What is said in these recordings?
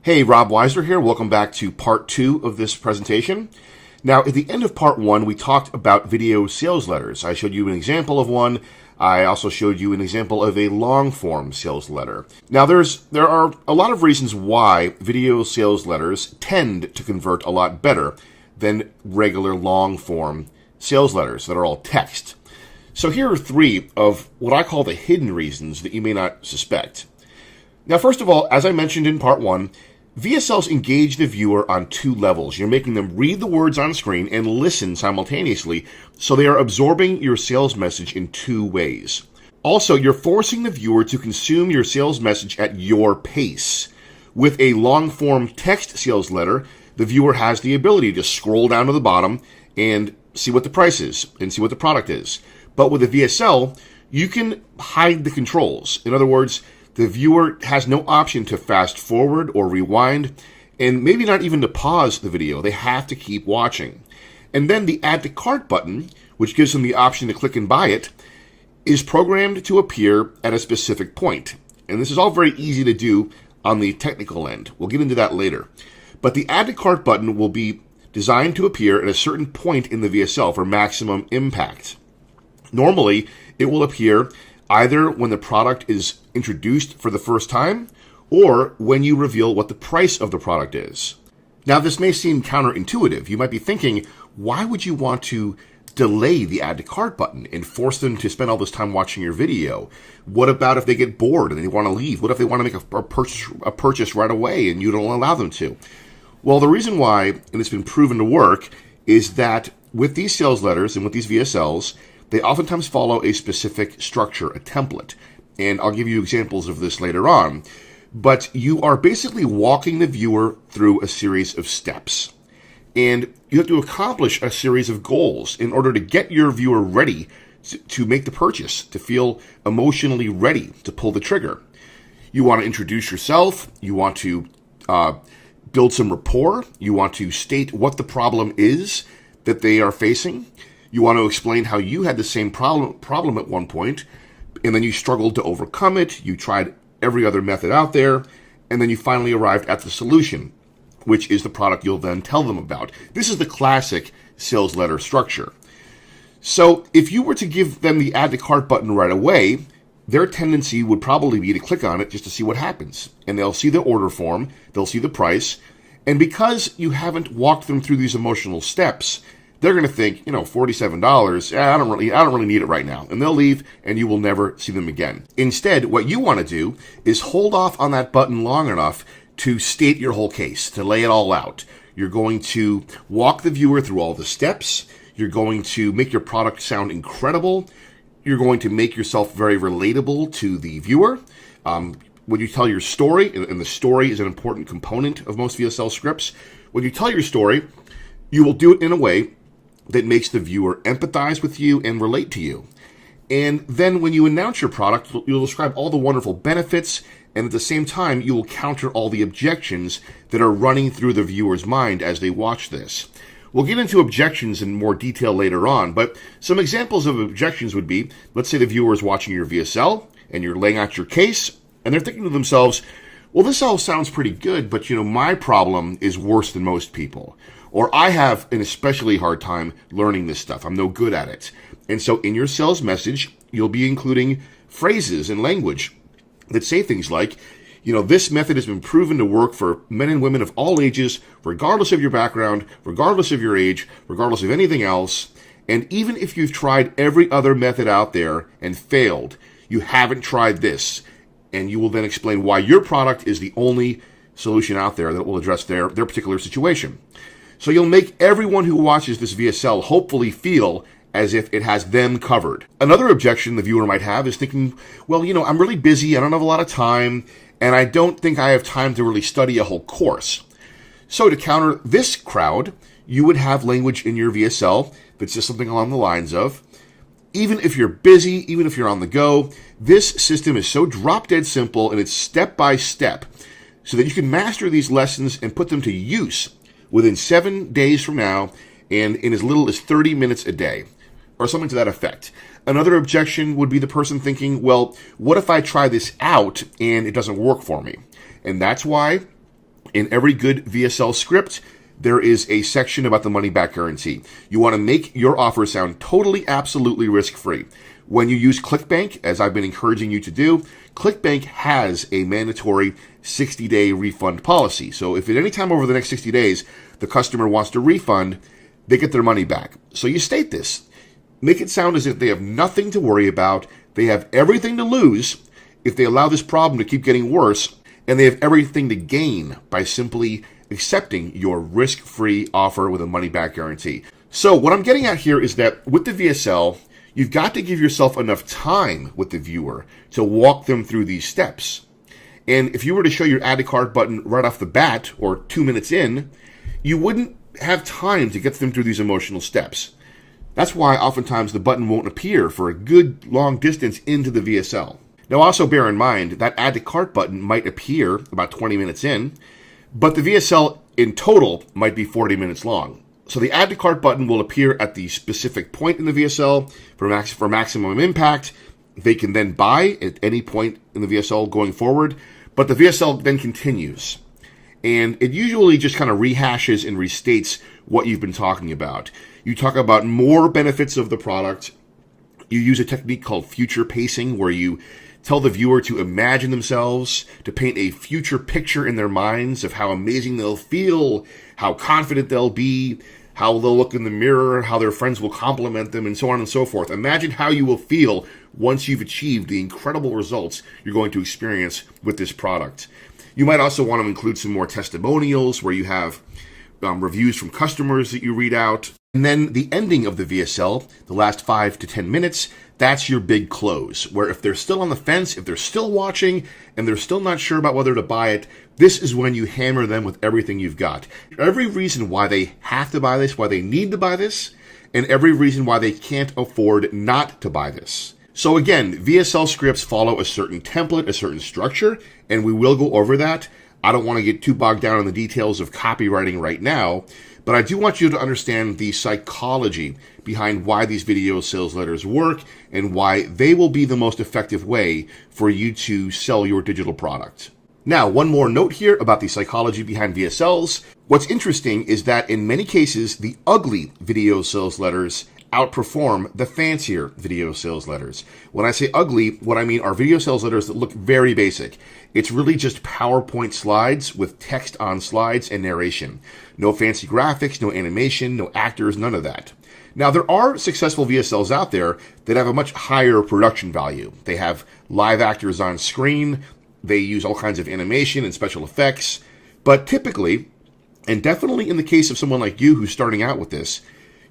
Hey, Rob Weiser here. Welcome back to part two of this presentation. Now, at the end of part one, we talked about video sales letters. I showed you an example of one. I also showed you an example of a long-form sales letter. Now, there are a lot of reasons why video sales letters tend to convert a lot better than regular long-form sales letters that are all text. So here are three of what I call the hidden reasons that you may not suspect. Now, first of all, as I mentioned in part one, VSLs engage the viewer on two levels. You're making them read the words on screen and listen simultaneously, so they are absorbing your sales message in two ways. Also, you're forcing the viewer to consume your sales message at your pace. With a long-form text sales letter, the viewer has the ability to scroll down to the bottom and see what the price is and see what the product is. But with a VSL, you can hide the controls. In other words, the viewer has no option to fast forward or rewind, and maybe not even to pause the video. They have to keep watching. And then the Add to Cart button, which gives them the option to click and buy it, is programmed to appear at a specific point. And this is all very easy to do on the technical end. We'll get into that later. But the Add to Cart button will be designed to appear at a certain point in the VSL for maximum impact. Normally, it will appear either when the product is introduced for the first time or when you reveal what the price of the product is. Now, this may seem counterintuitive. You might be thinking, why would you want to delay the Add to Cart button and force them to spend all this time watching your video? What about if they get bored and they want to leave? What if they want to make a purchase right away and you don't allow them to? Well, the reason why, and it's been proven to work, is that with these sales letters and with these VSLs, they oftentimes follow a specific structure, a template. And I'll give you examples of this later on. But you are basically walking the viewer through a series of steps. And you have to accomplish a series of goals in order to get your viewer ready to make the purchase, to feel emotionally ready to pull the trigger. You want to introduce yourself. You want to build some rapport. You want to state what the problem is that they are facing. You want to explain how you had the same problem at one point, and then you struggled to overcome it. You tried every other method out there, and then you finally arrived at the solution, which is the product you'll then tell them about. This is the classic sales letter structure. So if you were to give them the Add to Cart button right away, their tendency would probably be to click on it just to see what happens. And they'll see the order form, they'll see the price, and because you haven't walked them through these emotional steps, they're going to think, $47, I don't really need it right now. And they'll leave and you will never see them again. Instead, what you want to do is hold off on that button long enough to state your whole case, to lay it all out. You're going to walk the viewer through all the steps. You're going to make your product sound incredible. You're going to make yourself very relatable to the viewer. When you tell your story, and the story is an important component of most VSL scripts, when you tell your story, you will do it in a way that makes the viewer empathize with you and relate to you. And then when you announce your product, you'll describe all the wonderful benefits, and at the same time, you will counter all the objections that are running through the viewer's mind as they watch this. We'll get into objections in more detail later on, but some examples of objections would be, let's say the viewer is watching your VSL, and you're laying out your case, and they're thinking to themselves, well, this all sounds pretty good, but my problem is worse than most people. Or I have an especially hard time learning this stuff. I'm no good at it. And so in your sales message, you'll be including phrases and language that say things like, this method has been proven to work for men and women of all ages, regardless of your background, regardless of your age, regardless of anything else. And even if you've tried every other method out there and failed, you haven't tried this. And you will then explain why your product is the only solution out there that will address their particular situation. So you'll make everyone who watches this VSL hopefully feel as if it has them covered. Another objection the viewer might have is thinking, well, I'm really busy, I don't have a lot of time, and I don't think I have time to really study a whole course. So to counter this crowd, you would have language in your VSL that says something along the lines of, even if you're busy, even if you're on the go, this system is so drop-dead simple and it's step-by-step so that you can master these lessons and put them to use within 7 days from now and in as little as 30 minutes a day, or something to that effect. Another objection would be the person thinking, well, what if I try this out and it doesn't work for me? And that's why In every good VSL script, there is a section about the money back guarantee. You want to make your offer sound totally, absolutely risk-free. When you use ClickBank, as I've been encouraging you to do, ClickBank has a mandatory 60-day refund policy. So if at any time over the next 60 days, the customer wants to refund, they get their money back. So you state this. Make it sound as if they have nothing to worry about. They have everything to lose if they allow this problem to keep getting worse, and they have everything to gain by simply accepting your risk-free offer with a money-back guarantee. So what I'm getting at here is that with the VSL, you've got to give yourself enough time with the viewer to walk them through these steps. And if you were to show your add to cart button right off the bat or 2 minutes in, you wouldn't have time to get them through these emotional steps. That's why oftentimes the button won't appear for a good long distance into the VSL. Now also bear in mind that add to cart button might appear about 20 minutes in, but the VSL in total might be 40 minutes long. So the add to cart button will appear at the specific point in the VSL for maximum impact. They can then buy at any point in the VSL going forward, but the VSL then continues. And it usually just kind of rehashes and restates what you've been talking about. You talk about more benefits of the product. You use a technique called future pacing, where you tell the viewer to imagine themselves, to paint a future picture in their minds of how amazing they'll feel, how confident they'll be, how they'll look in the mirror, how their friends will compliment them, and so on and so forth. Imagine how you will feel once you've achieved the incredible results you're going to experience with this product. You might also want to include some more testimonials where you have reviews from customers that you read out. And then the ending of the VSL, the last 5 to 10 minutes, that's your big close, where if they're still on the fence, if they're still watching, and they're still not sure about whether to buy it, this is when you hammer them with everything you've got. Every reason why they have to buy this, why they need to buy this, and every reason why they can't afford not to buy this. So again, VSL scripts follow a certain template, a certain structure, and we will go over that. I don't want to get too bogged down in the details of copywriting right now, but I do want you to understand the psychology behind why these video sales letters work and why they will be the most effective way for you to sell your digital product. Now, one more note here about the psychology behind VSLs. What's interesting is that in many cases, the ugly video sales letters outperform the fancier video sales letters. When I say ugly, what I mean are video sales letters that look very basic. It's really just PowerPoint slides with text on slides and narration. No fancy graphics, no animation, no actors, none of that. Now, there are successful VSLs out there that have a much higher production value. They have live actors on screen. They use all kinds of animation and special effects. But typically, and definitely in the case of someone like you who's starting out with this,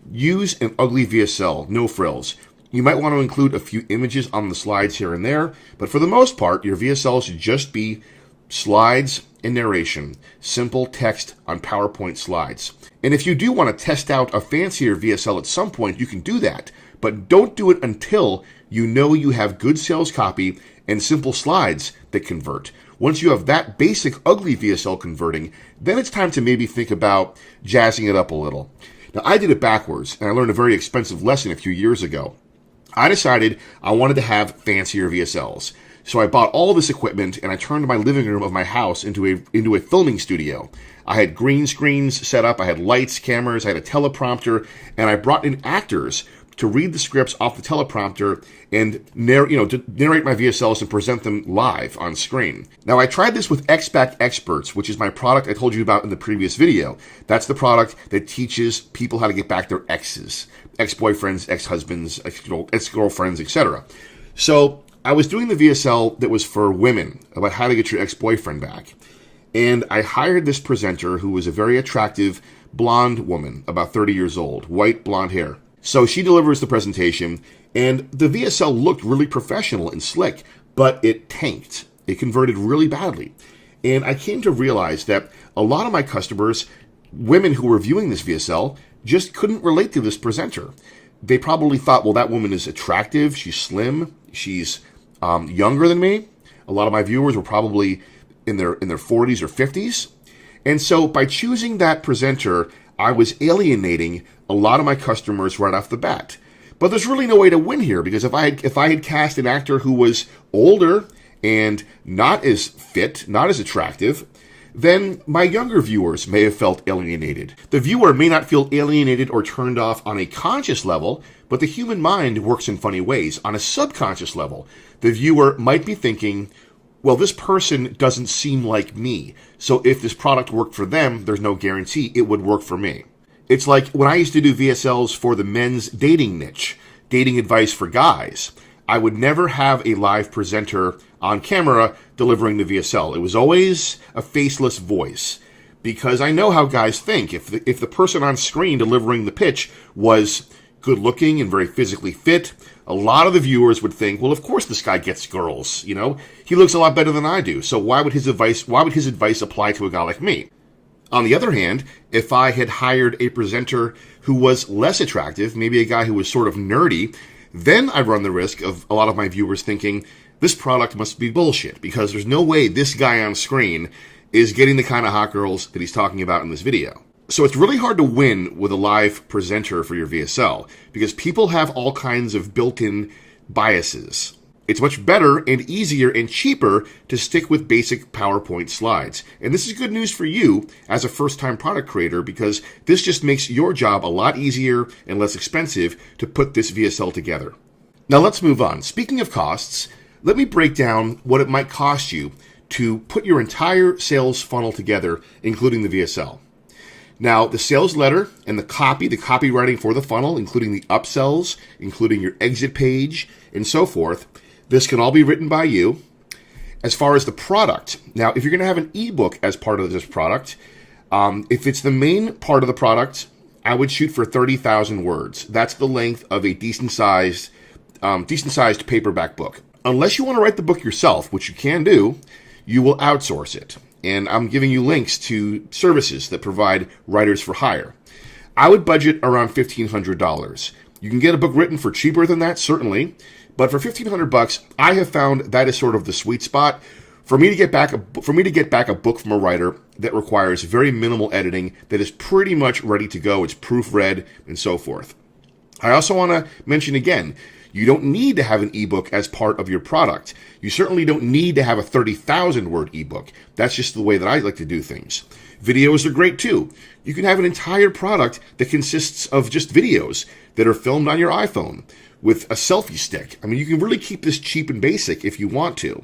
use an ugly VSL, no frills. You might want to include a few images on the slides here and there, but for the most part, your VSL should just be slides and narration, simple text on PowerPoint slides. And if you do want to test out a fancier VSL at some point, you can do that, but don't do it until you know you have good sales copy and simple slides that convert. Once you have that basic ugly VSL converting, then it's time to maybe think about jazzing it up a little. Now, I did it backwards, and I learned a very expensive lesson a few years ago. I decided I wanted to have fancier VSLs. So I bought all this equipment, and I turned my living room of my house into a filming studio. I had green screens set up, I had lights, cameras, I had a teleprompter, and I brought in actors to read the scripts off the teleprompter and to narrate my VSLs and present them live on screen. Now, I tried this with XBack Experts, which is my product I told you about in the previous video. That's the product that teaches people how to get back their exes, ex-boyfriends, ex-husbands, ex-girlfriends, etc. So I was doing the VSL that was for women about how to get your ex-boyfriend back. And I hired this presenter who was a very attractive blonde woman, about 30 years old, white blonde hair. So she delivers the presentation, and the VSL looked really professional and slick, but it tanked. It converted really badly. And I came to realize that a lot of my customers, women who were viewing this VSL, just couldn't relate to this presenter. They probably thought, well, that woman is attractive, she's slim, she's younger than me. A lot of my viewers were probably in their 40s or 50s. And so by choosing that presenter, I was alienating a lot of my customers right off the bat. But there's really no way to win here, because if I had cast an actor who was older and not as fit, not as attractive, then my younger viewers may have felt alienated. The viewer may not feel alienated or turned off on a conscious level, but the human mind works in funny ways. On a subconscious level, the viewer might be thinking, well, this person doesn't seem like me, so if this product worked for them, there's no guarantee it would work for me. It's like when I used to do VSLs for the men's dating niche, dating advice for guys. I would never have a live presenter on camera delivering the VSL. It was always a faceless voice, because I know how guys think. If the person on screen delivering the pitch was good looking and very physically fit, a lot of the viewers would think, well, of course this guy gets girls, he looks a lot better than I do, so why would his advice apply to a guy like me? On the other hand, if I had hired a presenter who was less attractive, maybe a guy who was sort of nerdy, then I'd run the risk of a lot of my viewers thinking, this product must be bullshit, because there's no way this guy on screen is getting the kind of hot girls that he's talking about in this video. So it's really hard to win with a live presenter for your VSL, because people have all kinds of built-in biases. It's much better and easier and cheaper to stick with basic PowerPoint slides. And this is good news for you as a first-time product creator, because this just makes your job a lot easier and less expensive to put this VSL together. Now let's move on. Speaking of costs, let me break down what it might cost you to put your entire sales funnel together, including the VSL. Now, the sales letter and the copywriting for the funnel, including the upsells, including your exit page, and so forth, this can all be written by you. As far as the product, now, if you're going to have an ebook as part of this product, if it's the main part of the product, I would shoot for 30,000 words. That's the length of a decent-sized paperback book. Unless you want to write the book yourself, which you can do, you will outsource it. And I'm giving you links to services that provide writers for hire. I would budget around $1,500. You can get a book written for cheaper than that, certainly. But for $1,500, I have found that is sort of the sweet spot for me to get back a book from a writer that requires very minimal editing, that is pretty much ready to go. It's proofread and so forth. I also want to mention again, you don't need to have an ebook as part of your product. You certainly don't need to have a 30,000 word ebook. That's just the way that I like to do things. Videos are great too. You can have an entire product that consists of just videos that are filmed on your iPhone with a selfie stick. I mean, you can really keep this cheap and basic if you want to.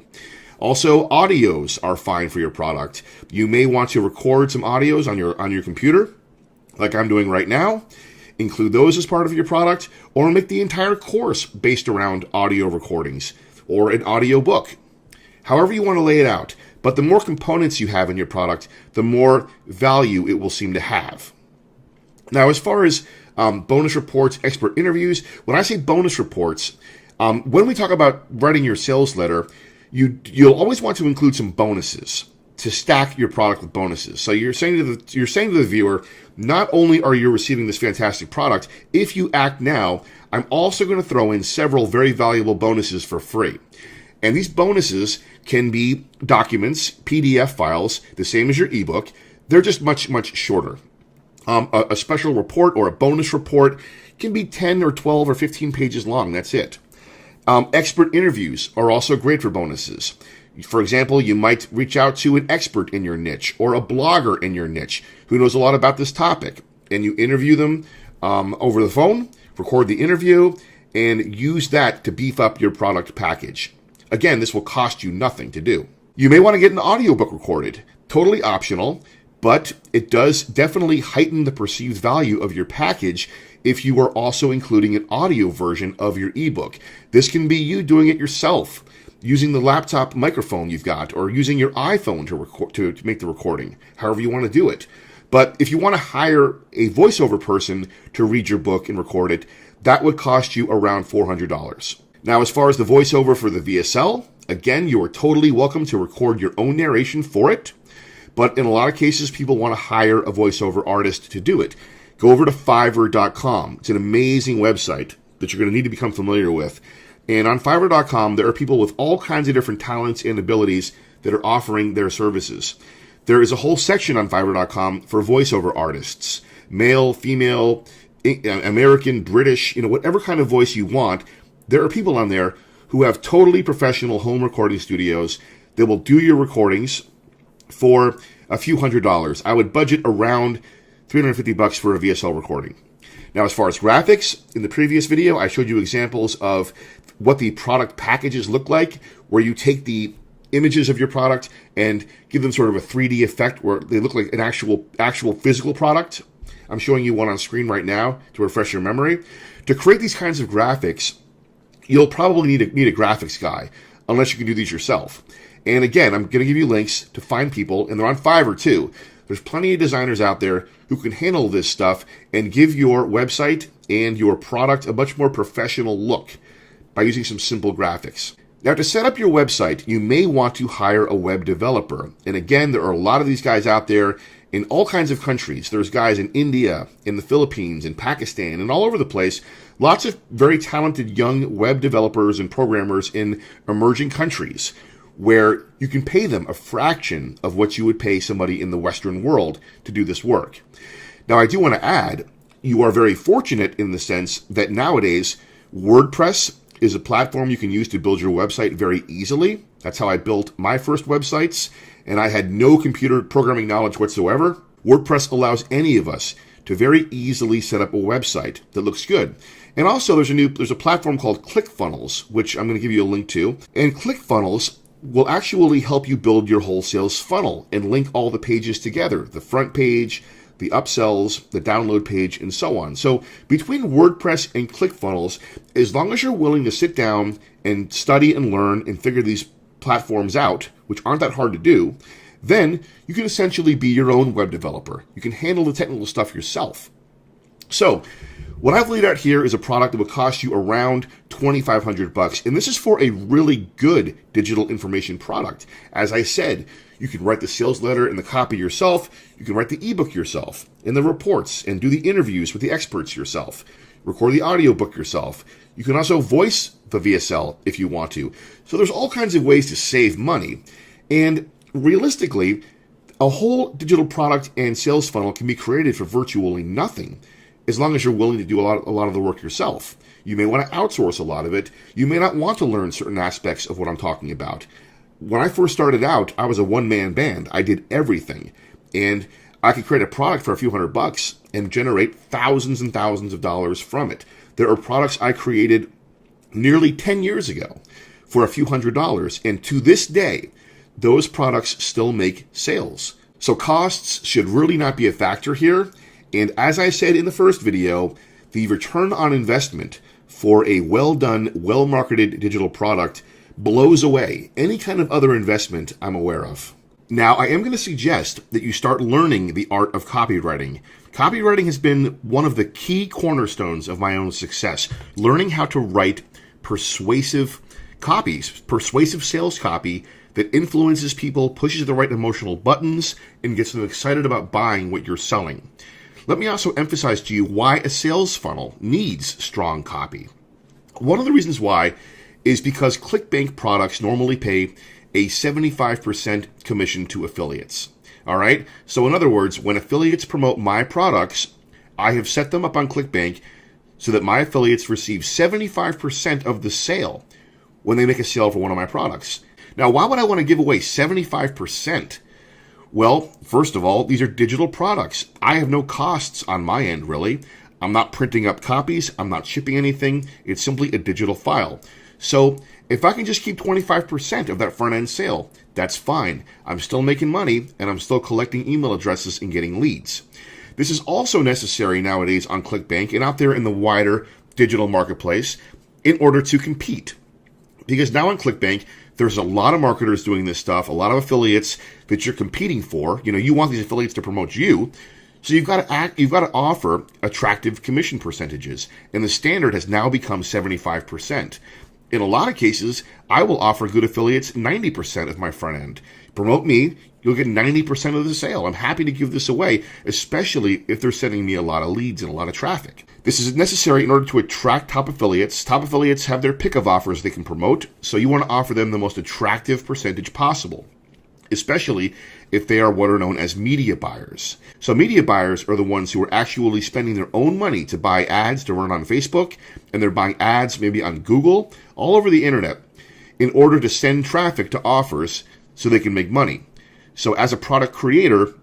Also, audios are fine for your product. You may want to record some audios on your computer, like I'm doing right now. Include those as part of your product, or make the entire course based around audio recordings, or an audio book. However you want to lay it out. But the more components you have in your product, the more value it will seem to have. Now, as far as bonus reports, expert interviews, when I say bonus reports, when we talk about writing your sales letter, you'll always want to include some bonuses to stack your product with bonuses. So you're saying to the viewer, not only are you receiving this fantastic product, if you act now, I'm also going to throw in several very valuable bonuses for free. And these bonuses can be documents, PDF files, the same as your ebook. They're just much, much shorter. A special report or a bonus report can be 10 or 12 or 15 pages long. That's it. Expert interviews are also great for bonuses. For example, you might reach out to an expert in your niche or a blogger in your niche who knows a lot about this topic, and you interview them over the phone, record the interview, and use that to beef up your product package. Again, this will cost you nothing to do. You may want to get an audiobook recorded. Totally optional, but it does definitely heighten the perceived value of your package if you are also including an audio version of your ebook. This can be you doing it yourself, using the laptop microphone you've got, or using your iPhone to make the recording, however you want to do it. But if you want to hire a voiceover person to read your book and record it, that would cost you around $400. Now, as far as the voiceover for the VSL, again, you are totally welcome to record your own narration for it. But in a lot of cases, people want to hire a voiceover artist to do it. Go over to Fiverr.com. It's an amazing website that you're going to need to become familiar with. And on Fiverr.com, there are people with all kinds of different talents and abilities that are offering their services. There is a whole section on Fiverr.com for voiceover artists. Male, female, American, British, whatever kind of voice you want. There are people on there who have totally professional home recording studios that will do your recordings for a few $100s. I would budget around $350 for a VSL recording. Now, as far as graphics, in the previous video, I showed you examples of what the product packages look like, where you take the images of your product and give them sort of a 3D effect where they look like an actual physical product. I'm showing you one on screen right now to refresh your memory. To create these kinds of graphics, you'll probably need a graphics guy, unless you can do these yourself. And again, I'm going to give you links to find people, and they're on Fiverr too. There's plenty of designers out there who can handle this stuff and give your website and your product a much more professional look by using some simple graphics. Now, to set up your website, you may want to hire a web developer. And again, there are a lot of these guys out there in all kinds of countries. There's guys in India, in the Philippines, in Pakistan, and all over the place. Lots of very talented young web developers and programmers in emerging countries where you can pay them a fraction of what you would pay somebody in the Western world to do this work. Now, I do want to add, you are very fortunate in the sense that nowadays, WordPress is a platform you can use to build your website very easily. That's how I built my first websites, and I had no computer programming knowledge whatsoever. WordPress allows any of us to very easily set up a website that looks good. And also, there's a platform called ClickFunnels, which I'm going to give you a link to. And ClickFunnels will actually help you build your whole sales funnel and link all the pages together, the front page, the upsells, the download page, and so on. So between WordPress and ClickFunnels, as long as you're willing to sit down and study and learn and figure these platforms out, which aren't that hard to do, then you can essentially be your own web developer. You can handle the technical stuff yourself. So what I've laid out here is a product that would cost you around $2,500, and this is for a really good digital information product. As I said, you can write the sales letter and the copy yourself. You can write the ebook yourself and the reports and do the interviews with the experts yourself. Record the audiobook yourself. You can also voice the VSL if you want to. So there's all kinds of ways to save money. And realistically, a whole digital product and sales funnel can be created for virtually nothing, as long as you're willing to do a lot of the work yourself. You may want to outsource a lot of it. You may not want to learn certain aspects of what I'm talking about. When I first started out, I was a one-man band. I did everything. And I could create a product for a few $100 and generate thousands and thousands of dollars from it. There are products I created nearly 10 years ago for a few $100. And to this day, those products still make sales. So costs should really not be a factor here. And as I said in the first video, the return on investment for a well-done, well-marketed digital product blows away any kind of other investment I'm aware of. Now, I am going to suggest that you start learning the art of copywriting. Copywriting has been one of the key cornerstones of my own success. Learning how to write persuasive copies, persuasive sales copy that influences people, pushes the right emotional buttons, and gets them excited about buying what you're selling. Let me also emphasize to you why a sales funnel needs strong copy. One of the reasons why is because ClickBank products normally pay a 75% commission to affiliates. All right? So in other words, when affiliates promote my products, I have set them up on ClickBank so that my affiliates receive 75% of the sale when they make a sale for one of my products. Now, why would I want to give away 75%? Well, first of all, these are digital products. I have no costs on my end, really. I'm not printing up copies. I'm not shipping anything. It's simply a digital file. So if I can just keep 25% of that front-end sale, that's fine. I'm still making money, and I'm still collecting email addresses and getting leads. This is also necessary nowadays on ClickBank and out there in the wider digital marketplace in order to compete. Because now on ClickBank, there's a lot of marketers doing this stuff, a lot of affiliates that you're competing for. You know, you want these affiliates to promote you. So you've got to offer attractive commission percentages. And the standard has now become 75%. In a lot of cases, I will offer good affiliates 90% of my front end. Promote me, you'll get 90% of the sale. I'm happy to give this away, especially if they're sending me a lot of leads and a lot of traffic. This is necessary in order to attract top affiliates. Top affiliates have their pick of offers they can promote, so you want to offer them the most attractive percentage possible, especially if they are what are known as media buyers. So media buyers are the ones who are actually spending their own money to buy ads to run on Facebook, and they're buying ads maybe on Google, all over the internet, in order to send traffic to offers so they can make money. So as a product creator,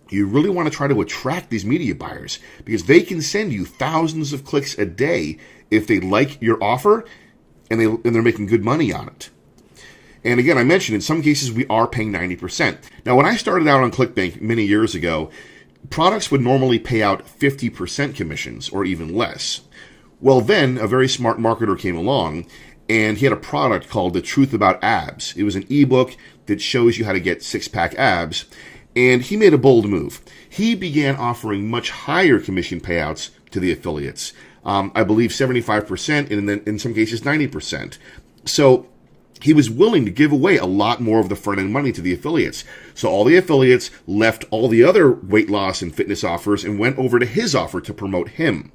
you really want to try to attract these media buyers because they can send you thousands of clicks a day if they like your offer and they're making good money on it. And again, I mentioned in some cases we are paying 90%. Now, when I started out on ClickBank many years ago, products would normally pay out 50% commissions or even less. Well, then a very smart marketer came along and he had a product called The Truth About Abs. It was an ebook that shows you how to get six-pack abs. And he made a bold move. He began offering much higher commission payouts to the affiliates. I believe 75% and then in some cases 90%. So he was willing to give away a lot more of the front-end money to the affiliates. So all the affiliates left all the other weight loss and fitness offers and went over to his offer to promote him.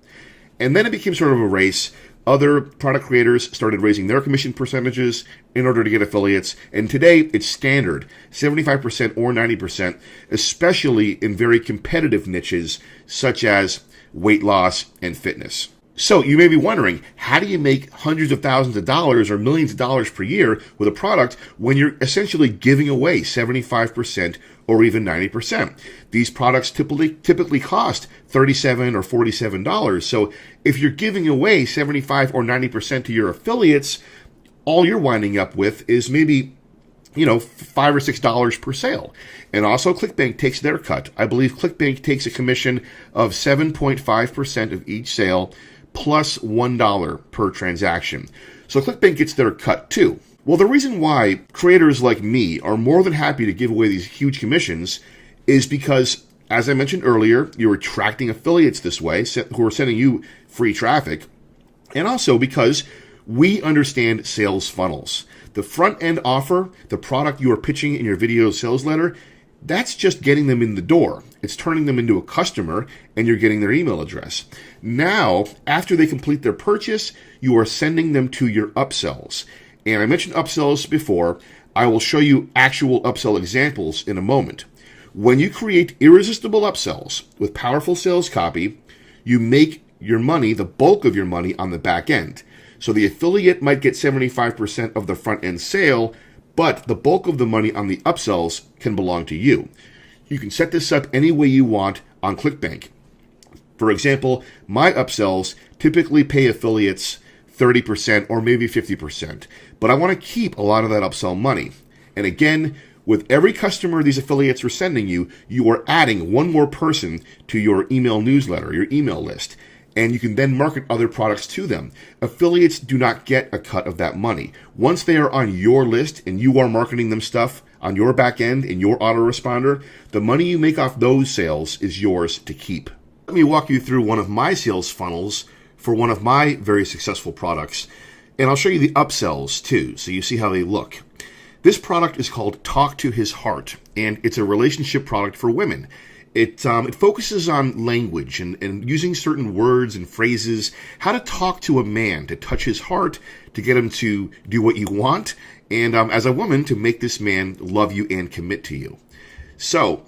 And then it became sort of a race. Other product creators started raising their commission percentages in order to get affiliates. And today it's standard, 75% or 90%, especially in very competitive niches such as weight loss and fitness. So you may be wondering, how do you make hundreds of thousands of dollars or millions of dollars per year with a product when you're essentially giving away 75% or even 90%? These products typically cost $37 or $47. So if you're giving away 75 or 90% to your affiliates, all you're winding up with is maybe $5 or $6 per sale. And also ClickBank takes their cut. I believe ClickBank takes a commission of 7.5% of each sale plus $1 per transaction. So ClickBank gets their cut too. Well, the reason why creators like me are more than happy to give away these huge commissions is because, as I mentioned earlier, you're attracting affiliates this way who are sending you free traffic. And also because we understand sales funnels. The front end offer, the product you are pitching in your video sales letter, that's just getting them in the door. It's turning them into a customer and you're getting their email address. Now, after they complete their purchase, you are sending them to your upsells. And I mentioned upsells before. I will show you actual upsell examples in a moment. When you create irresistible upsells with powerful sales copy, you make your money, the bulk of your money, on the back end. So the affiliate might get 75% of the front end sale, but the bulk of the money on the upsells can belong to you. You can set this up any way you want on ClickBank. For example, my upsells typically pay affiliates 30% or maybe 50%, but I want to keep a lot of that upsell money. And again, with every customer these affiliates are sending you, you are adding one more person to your email newsletter, your email list. And you can then market other products to them. Affiliates do not get a cut of that money. Once they are on your list and you are marketing them stuff on your back end in your autoresponder, the money you make off those sales is yours to keep. Let me walk you through one of my sales funnels for one of my very successful products. And I'll show you the upsells too, so you see how they look. This product is called Talk to His Heart, and it's a relationship product for women. It focuses on language and using certain words and phrases, how to talk to a man, to touch his heart, to get him to do what you want, and as a woman, to make this man love you and commit to you. So,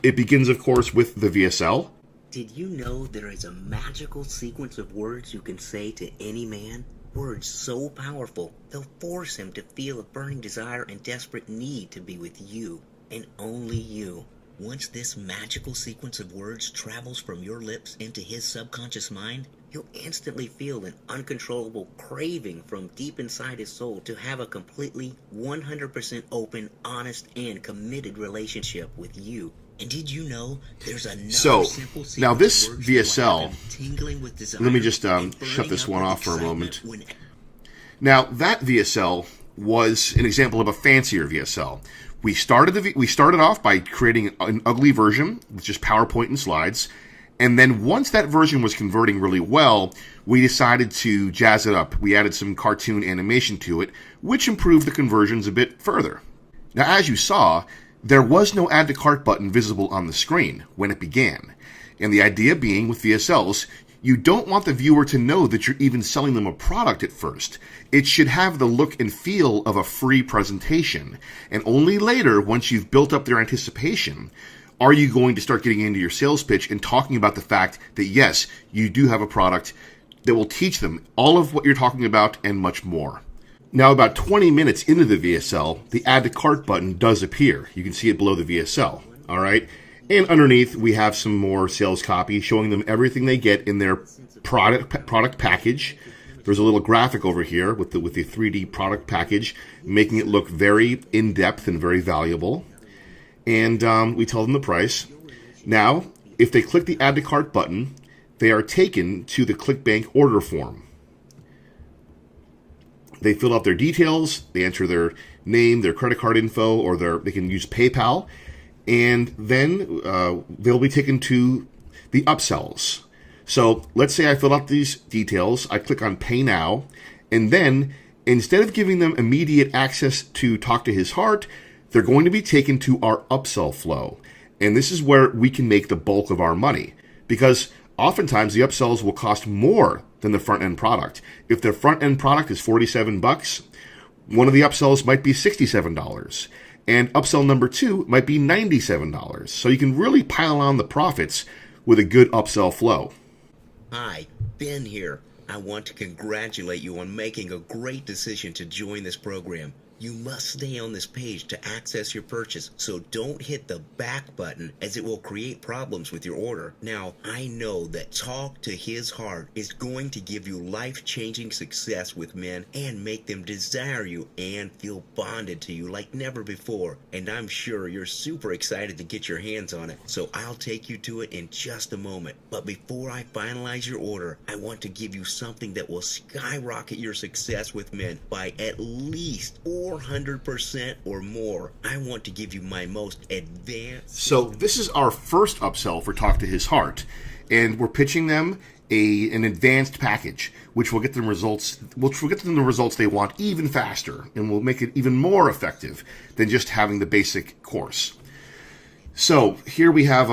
it begins, of course, with the VSL. Did you know there is a magical sequence of words you can say to any man? Words so powerful, they'll force him to feel a burning desire and desperate need to be with you, and only you. Once this magical sequence of words travels from your lips into his subconscious mind, he'll instantly feel an uncontrollable craving from deep inside his soul to have a completely 100% open, honest, and committed relationship with you. And did you know there's another simple sequence now this of words VSL, tingling with desire, let me just shut this one off for a moment. Now that VSL was an example of a fancier VSL. We started off by creating an ugly version with just PowerPoint and slides, and then once that version was converting really well, we decided to jazz it up. We added some cartoon animation to it, which improved the conversions a bit further. Now, as you saw, there was no add to cart button visible on the screen when it began, and the idea being with VSLs, you don't want the viewer to know that you're even selling them a product at first. It should have the look and feel of a free presentation. And only later, once you've built up their anticipation, are you going to start getting into your sales pitch and talking about the fact that, yes, you do have a product that will teach them all of what you're talking about and much more. Now, about 20 minutes into the VSL, the Add to Cart button does appear. You can see it below the VSL, all right? And underneath, we have some more sales copy showing them everything they get in their product package. There's a little graphic over here with the 3D product package, making it look very in-depth and very valuable. And we tell them the price. Now, if they click the Add to Cart button, they are taken to the ClickBank order form. They fill out their details, they enter their name, their credit card info, or they can use PayPal, and then they'll be taken to the upsells. So let's say I fill out these details, I click on Pay Now, and then instead of giving them immediate access to Talk to His Heart, they're going to be taken to our upsell flow. And this is where we can make the bulk of our money, because oftentimes the upsells will cost more than the front-end product. If the front-end product is $47, one of the upsells might be $67, and upsell number 2 might be $97. So you can really pile on the profits with a good upsell flow. Hi, Ben here. I want to congratulate you on making a great decision to join this program. You must stay on this page to access your purchase, so don't hit the back button as it will create problems with your order. Now, I know that Talk to His Heart is going to give you life-changing success with men and make them desire you and feel bonded to you like never before. And I'm sure you're super excited to get your hands on it, so I'll take you to it in just a moment. But before I finalize your order, I want to give you something that will skyrocket your success with men by at least 400% or more. I want to give you my most advanced... So this is our first upsell for Talk to His Heart, and we're pitching them an advanced package, which will get them the results they want even faster, and will make it even more effective than just having the basic course. So here we have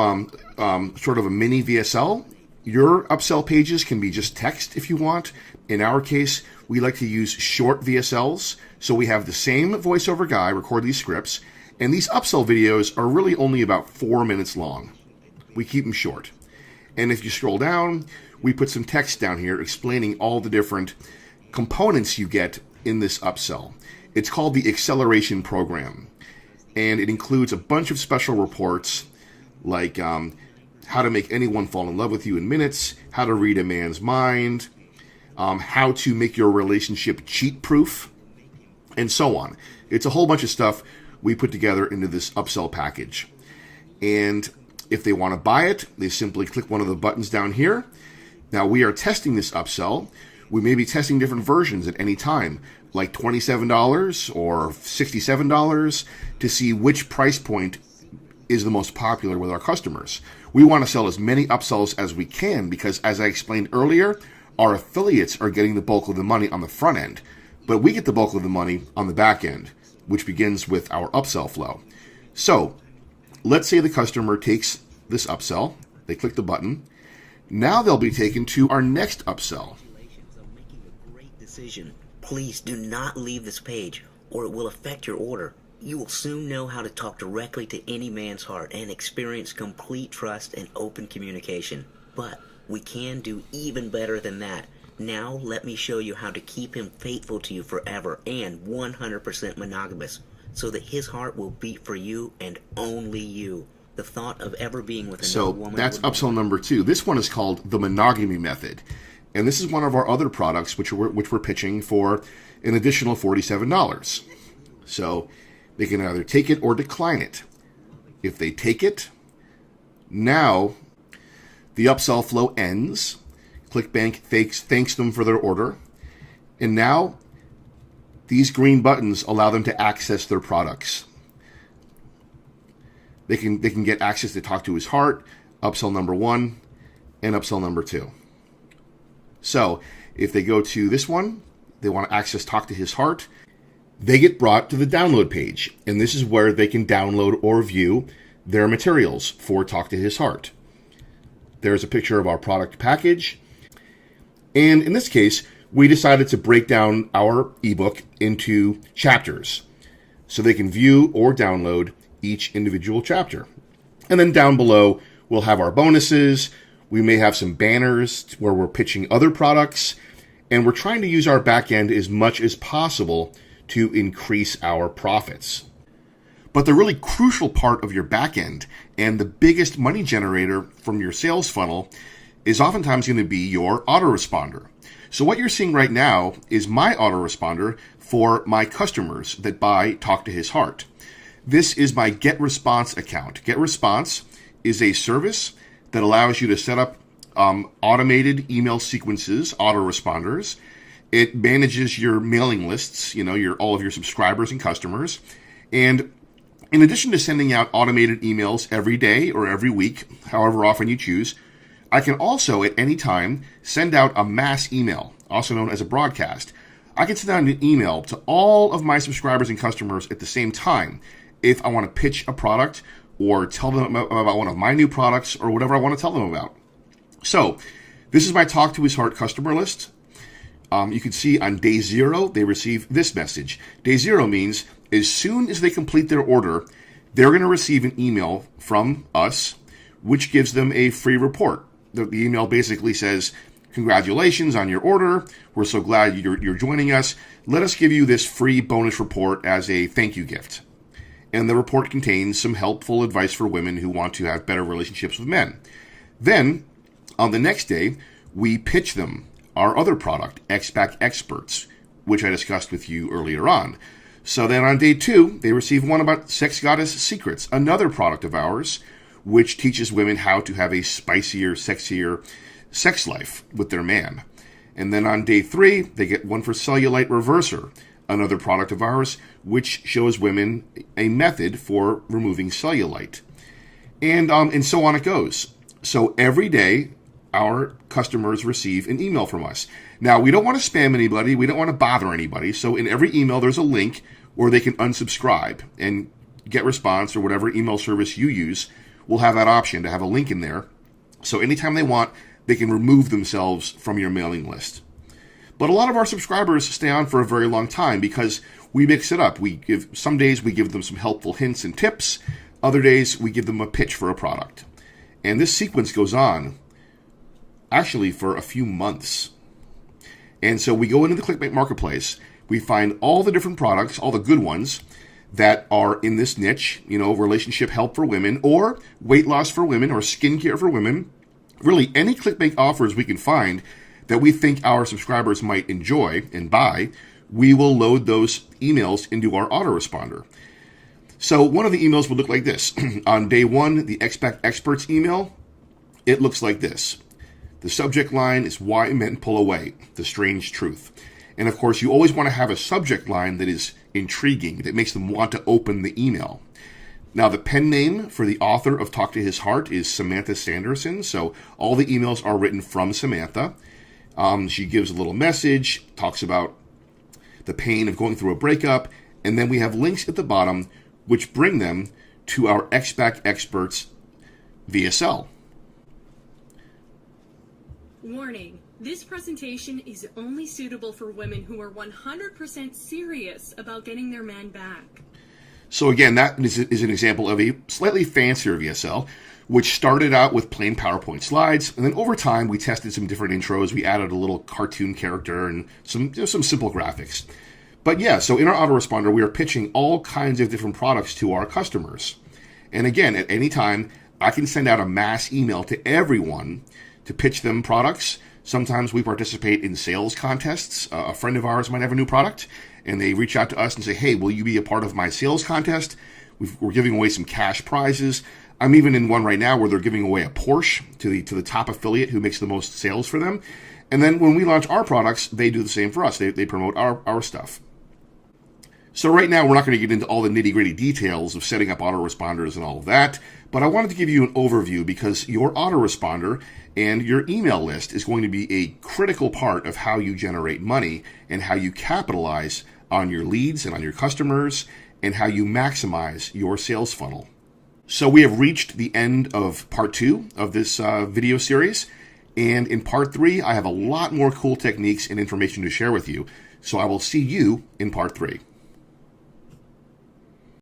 sort of a mini VSL. Your upsell pages can be just text if you want. In our case, we like to use short VSLs. So we have the same voiceover guy record these scripts, and these upsell videos are really only about 4 minutes long. We keep them short. And if you scroll down, we put some text down here explaining all the different components you get in this upsell. It's called the Acceleration Program, and it includes a bunch of special reports like how to make anyone fall in love with you in minutes, how to read a man's mind, how to make your relationship cheat-proof, and so on. It's a whole bunch of stuff we put together into this upsell package. And if they want to buy it, they simply click one of the buttons down here. Now, we are testing this upsell. We may be testing different versions at any time, like $27 or $67, to see which price point is the most popular with our customers. We want to sell as many upsells as we can because, as I explained earlier, our affiliates are getting the bulk of the money on the front end, but we get the bulk of the money on the back end, which begins with our upsell flow. So, let's say the customer takes this upsell, they click the button, now they'll be taken to our next upsell. Congratulations on making a great decision. Please do not leave this page, or it will affect your order. You will soon know how to talk directly to any man's heart and experience complete trust and open communication. But we can do even better than that. Now let me show you how to keep him faithful to you forever and 100% monogamous, so that his heart will beat for you and only you. The thought of ever being with another woman... So that's upsell number 2. This one is called the monogamy method. And this is one of our other products which we're pitching for an additional $47. So they can either take it or decline it. If they take it, now the upsell flow ends. ClickBank thanks them for their order. And now these green buttons allow them to access their products. They can get access to Talk to His Heart, upsell number 1, and upsell number 2. So if they go to this one, they want to access Talk to His Heart, they get brought to the download page. And this is where they can download or view their materials for Talk to His Heart. There's a picture of our product package. And in this case, we decided to break down our ebook into chapters so they can view or download each individual chapter. And then down below, we'll have our bonuses. We may have some banners where we're pitching other products. and we're trying to use our back end as much as possible to increase our profits. But the really crucial part of your back end and the biggest money generator from your sales funnel is oftentimes going to be your autoresponder. So what you're seeing right now is my autoresponder for my customers that buy Talk to His Heart. This is my GetResponse account. GetResponse is a service that allows you to set up automated email sequences, autoresponders. It manages your mailing lists, all of your subscribers and customers. And in addition to sending out automated emails every day or every week, however often you choose, I can also at any time send out a mass email, also known as a broadcast. I can send out an email to all of my subscribers and customers at the same time if I want to pitch a product or tell them about one of my new products or whatever I want to tell them about. So this is my Talk to His Heart customer list. You can see on day 0, they receive this message. Day 0 means as soon as they complete their order, they're going to receive an email from us, which gives them a free report. The email basically says, congratulations on your order. We're so glad you're joining us. Let us give you this free bonus report as a thank you gift. And the report contains some helpful advice for women who want to have better relationships with men. Then, on the next day, we pitch them our other product, XPAC Experts, which I discussed with you earlier on. So then on day 2, they receive one about Sex Goddess Secrets, another product of ours, which teaches women how to have a spicier, sexier sex life with their man. And then on day 3, they get one for Cellulite Reverser, another product of ours, which shows women a method for removing cellulite. And so on it goes. So every day, our customers receive an email from us. Now, we don't want to spam anybody. We don't want to bother anybody. So in every email, there's a link where they can unsubscribe, and GetResponse or whatever email service you use will have that option to have a link in there. So anytime they want, they can remove themselves from your mailing list. But a lot of our subscribers stay on for a very long time because we mix it up. Some days we give them some helpful hints and tips. Other days we give them a pitch for a product. And this sequence goes on actually for a few months. And so we go into the ClickBank Marketplace. We find all the different products, all the good ones that are in this niche, relationship help for women or weight loss for women or skincare for women. Really, any ClickBank offers we can find that we think our subscribers might enjoy and buy, we will load those emails into our autoresponder. So one of the emails would look like this. On day 1, the XPAC Experts email, it looks like this. The subject line is Why Men Pull Away, The Strange Truth. And of course, you always want to have a subject line that is intriguing, that makes them want to open the email. Now, the pen name for the author of Talk to His Heart is Samantha Sanderson, so all the emails are written from Samantha. She gives a little message, talks about the pain of going through a breakup, and then we have links at the bottom which bring them to our XPAC Experts VSL. Warning. This presentation is only suitable for women who are 100% serious about getting their man back. So again, that is an example of a slightly fancier VSL, which started out with plain PowerPoint slides, and then over time we tested some different intros. We added a little cartoon character and some simple graphics. But yeah, so in our autoresponder, we are pitching all kinds of different products to our customers. And again, at any time, I can send out a mass email to everyone to pitch them products. Sometimes we participate in sales contests. A friend of ours might have a new product, and they reach out to us and say, hey, will you be a part of my sales contest? We're giving away some cash prizes. I'm even in one right now where they're giving away a Porsche to the top affiliate who makes the most sales for them. And then when we launch our products, they do the same for us. They promote our stuff. So right now, we're not going to get into all the nitty-gritty details of setting up autoresponders and all of that, but I wanted to give you an overview because your autoresponder and your email list is going to be a critical part of how you generate money and how you capitalize on your leads and on your customers and how you maximize your sales funnel. So we have reached the end of part 2 of this video series, and in part 3, I have a lot more cool techniques and information to share with you, so I will see you in part 3.